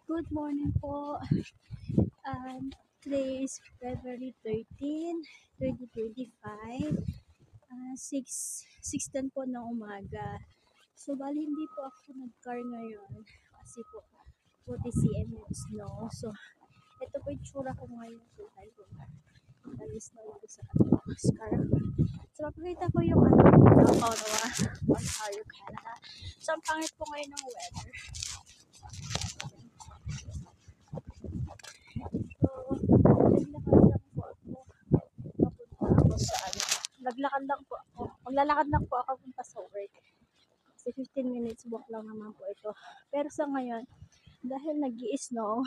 Good morning po. Today is February 13, 2025. 6:10 po ng umaga. So, bali hindi po ako nag-car ngayon kasi po 40 cm yung snow. So, ito po yung tsura ko ngayon. So, dahil po nag-snow dito sa car. So, mapakita ko yung Ottawa, Ontario, Canada. So, ang pangit po ngayon ng weather. Naglakad lang po ako. Maglalakad lang po ako punta sa work. Kasi 15 minutes walk lang naman po ito. Pero sa ngayon, dahil nag-i-snow,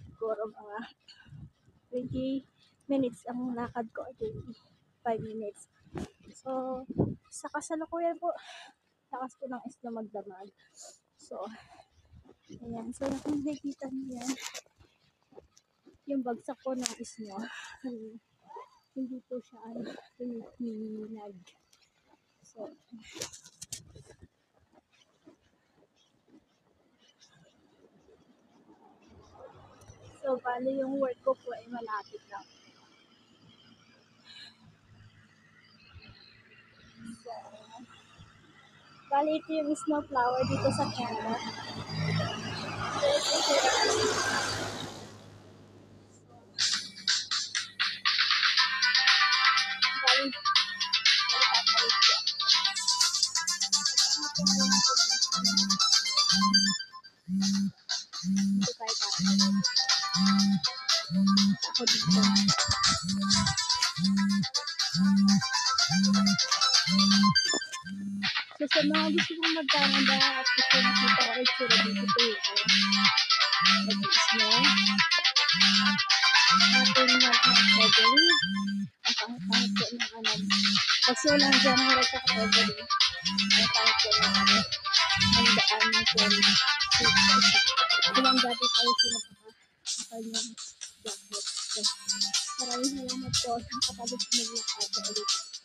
siguro mga 20 minutes ang lakad ko, 25 minutes. So, sa kasalukuyan po, lakas po ng snow magdamag. So, ayan. So, nakikita niyo yan. Yung bagsak po ng snow. Hindi po siya tumitinag. So, bali yung work ko po ay malapit lang. So, bali ito yung snow flower dito sa Canada. Bali, papalit ko. Ito tayo papalit. Ako dito. So, sa mga gusto kong mag-Canada at gusto nakita ko itsura dito po yung nag-snow. Ating mag-February. Ang pangit-pangit po ng pagsulang January at February. Ang pangit po ng ang daan ng February. Silang dati tayo sinapakakal ng jacket. So, maraming salamat po sa kapagod sa naglakad sa ulit.